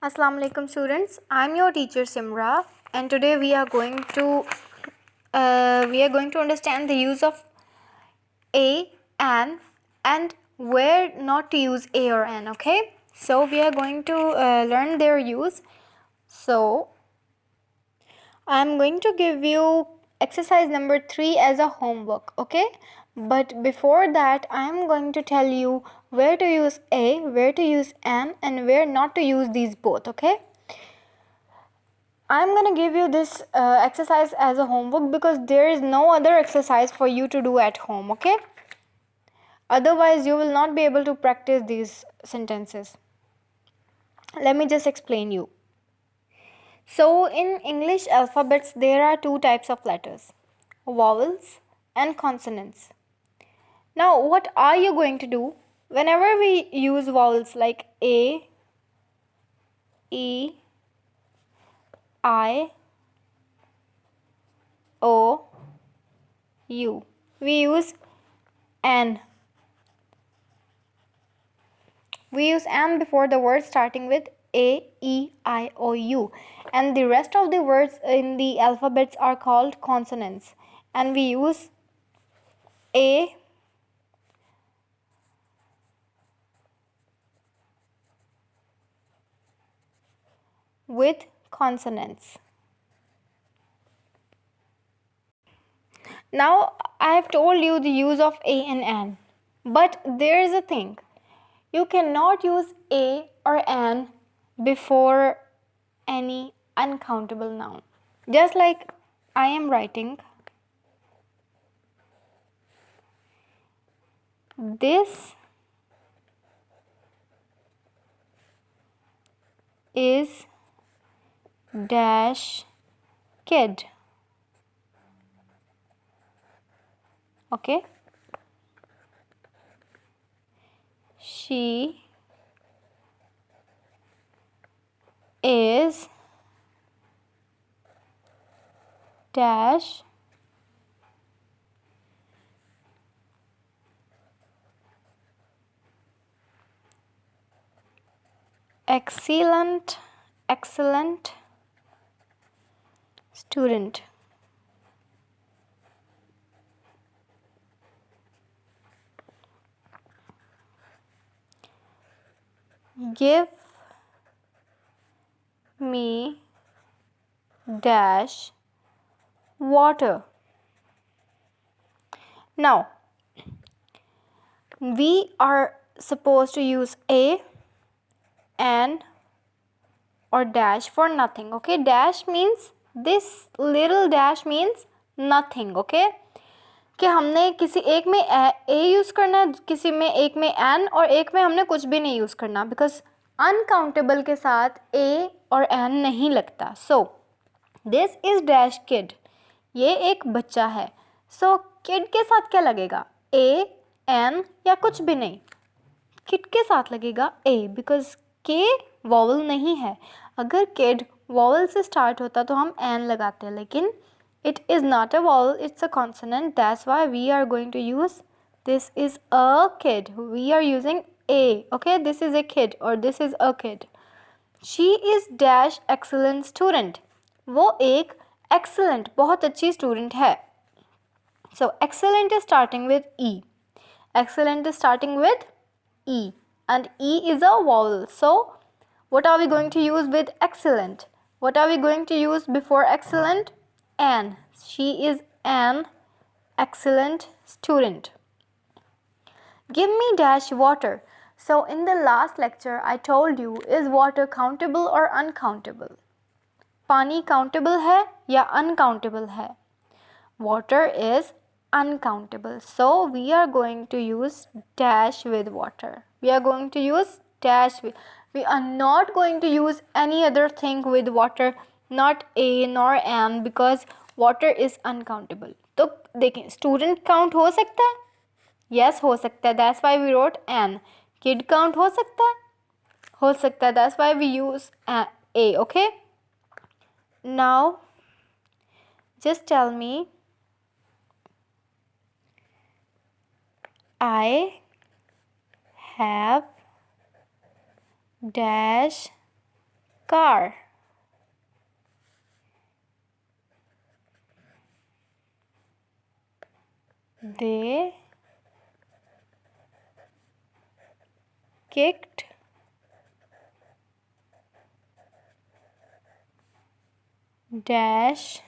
Assalamu alaikum students. I'm your teacher Simra, and today we are going to understand the use of a, an, and where not to use a or an. Okay, so we are going to learn their use. So I'm going to give you exercise number 3 as a homework. Okay, but before that I'm going to tell you where to use a, where to use an, and where not to use these both. Okay, I'm gonna give you this exercise as a homework because there is no other exercise for you to do at home, okay? Otherwise, you will not be able to practice these sentences. Let me just explain you. So, in English alphabets, there are two types of letters, vowels and consonants. Now, what are you going to do? Whenever we use vowels like A, E, I, O, U, we use an. We use an before the word starting with A, E, I, O, U. And the rest of the words in the alphabets are called consonants. And we use A with consonants. Now, I have told you the use of A and an. But there is a thing. You cannot use A or an before any uncountable noun. Just like I am writing, this is dash kid. Okay, she is dash excellent student. Give me dash water. Now we are supposed to use a, an, or dash for nothing. Okay, dash means, this little dash means nothing. Okay, कि हमने किसी एक में ए use करना है, किसी में एक में एन, और एक में हमने कुछ भी नहीं यूज़ करना, बिकॉज अनकाउंटेबल के साथ ए और एन नहीं लगता. So this is dash kid, ये एक बच्चा है. सो किड के साथ क्या लगेगा, ए, एन या कुछ भी नहीं. किड के साथ लगेगा ए, बिकॉज के वॉवल नहीं है. अगर किड वॉवल से स्टार्ट होता तो हम एन लगाते, लेकिन it is not a vowel, it's a consonant. That's why we are going to use, this is a kid. We are using a. Okay, this is a kid or this is a kid. She is dash excellent student. वो एक excellent, बहुत अच्छी student है. So excellent is starting with E. Excellent is starting with E. And E is a vowel. So what are we going to use with excellent? What are we going to use before excellent? An. She is an excellent student. Give me dash water. So in the last lecture I told you, is water countable or uncountable? पानी countable है या uncountable है? Water is uncountable. So we are going to use dash with water. We are going to use dash with. We are not going to use any other thing with water, not a nor an, because water is uncountable. तो देखें, student count हो सकता है? Yes, हो सकता है. That's why we wrote an. Kid count हो सकता है? हो सकता है. That's why we use a. Okay? Now, just tell me, I have dash car. They kicked dash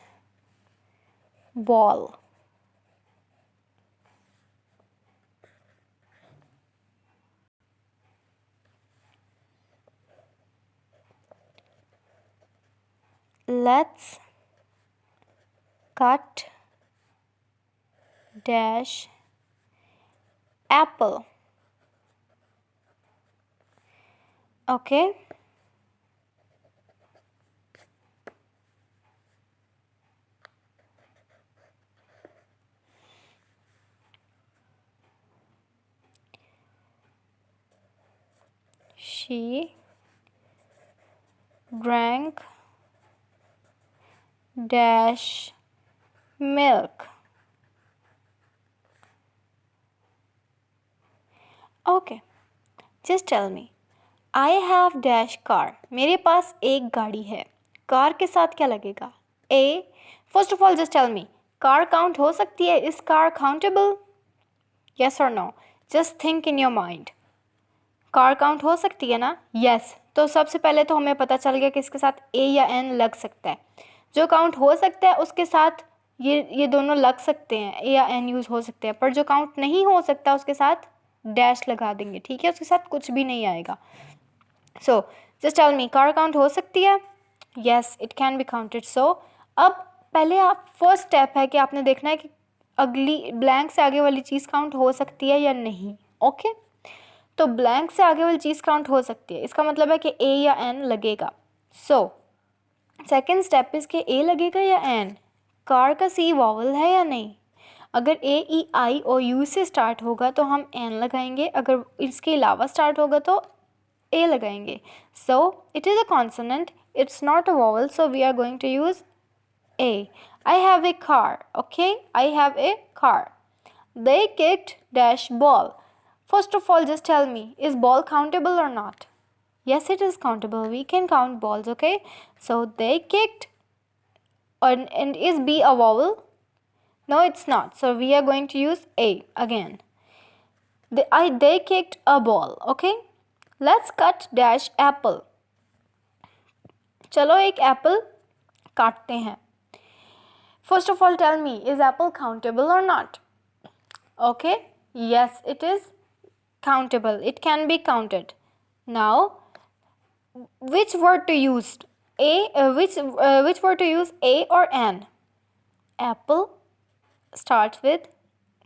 ball. Let's cut dash apple. Okay. She drank dash milk. Okay, just tell me. I have dash car. मेरे पास एक गाड़ी है. Car के साथ क्या लगेगा? A. First of all, just tell me. Car count हो सकती है? Is car countable? Yes or no? Just think in your mind. Car count हो सकती है ना? यस. तो सबसे पहले तो हमें पता चल गया कि इसके साथ ए या एन लग सकता है. जो काउंट हो सकता है उसके साथ ये दोनों लग सकते हैं, ए या एन यूज़ हो सकते हैं. पर जो काउंट नहीं हो सकता उसके साथ डैश लगा देंगे. ठीक है, उसके साथ कुछ भी नहीं आएगा. So just tell me, car count हो सकती है? Yes, it can be counted. सो अब पहले आप फर्स्ट स्टेप है कि आपने देखना है कि अगली ब्लैंक से आगे वाली चीज़ काउंट हो सकती है या नहीं. ओके, तो ब्लैंक से आगे वाली चीज़ काउंट हो सकती है. इसका मतलब है कि ए या एन लगेगा. सो सेकेंड स्टेप इज़ कि ए लगेगा या एन. कार का सी वॉवल है या नहीं? अगर ए ई आई और यू से स्टार्ट होगा तो हम एन लगाएंगे. अगर इसके अलावा स्टार्ट होगा तो ए लगाएंगे. So it is a consonant, it's not a vowel, so we are going to use a. I have a car. Okay, I have a car. They kicked dash ball. First of all, just tell me, is ball countable or not? Yes, it is countable. We can count balls, okay? So they kicked, and is B a vowel? No, it's not. So we are going to use A again. They kicked a ball, okay? Let's cut dash apple. चलो एक Apple काटते हैं. First of all, tell me, is apple countable or not? Okay, yes, it is countable. It can be counted. Now, which word to use? Which word to use? A or an? Apple starts with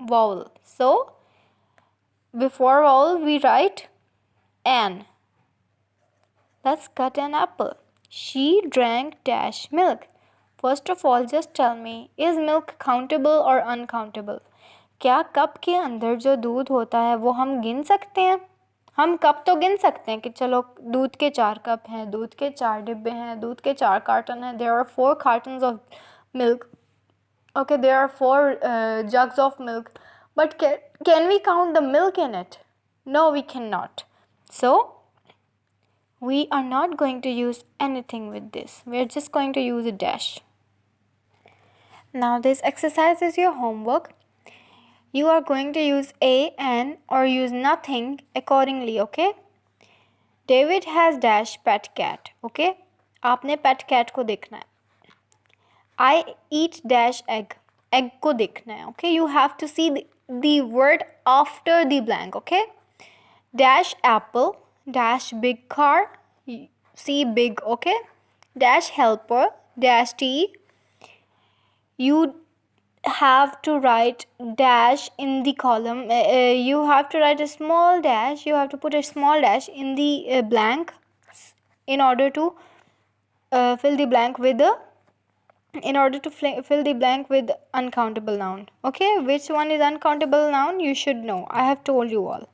vowel. So before vowel we write an. Let's cut an apple. She drank dash milk. First of all, just tell me, is milk countable or uncountable? क्या cup के अंदर जो दूध होता है वो हम गिन सकते हैं? हम कप तो गिन सकते हैं कि चलो दूध के 4 कप हैं, दूध के 4 डिब्बे हैं, दूध के 4 कार्टन हैं. There are 4 cartons of milk. Okay, there are 4 jugs of milk. But can we count the milk in it? No, we cannot. So we are not going to use anything with this. We are just going to use a dash. Now this exercise is your homework. You are going to use a, an, or use nothing accordingly, okay? David has dash pet cat, okay? आपने pet cat को देखना है. I eat dash egg. Egg को देखना है, okay? You have to see the word after the blank, okay? Dash apple, dash big car, see big, okay? Dash helper, dash tea. You have to write dash in the column. You have to write a small dash. You have to put a small dash in the blank in order to fill the blank with the fill the blank with uncountable noun. Okay, which one is uncountable noun? You should know. I have told you all.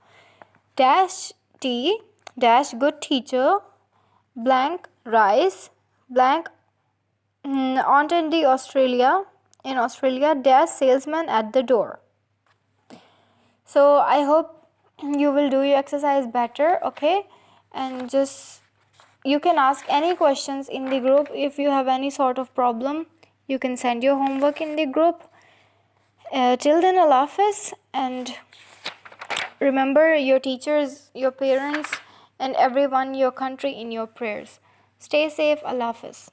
Dash tea, dash good teacher, blank rice, blank aunt in the Australia. In Australia, dash salesman at the door. So I hope you will do your exercise better, okay? And just you can ask any questions in the group. If you have any sort of problem, you can send your homework in the group. Till then, Allah Hafiz, and remember your teachers, your parents, and everyone, your country in your prayers. Stay safe. Allah Hafiz.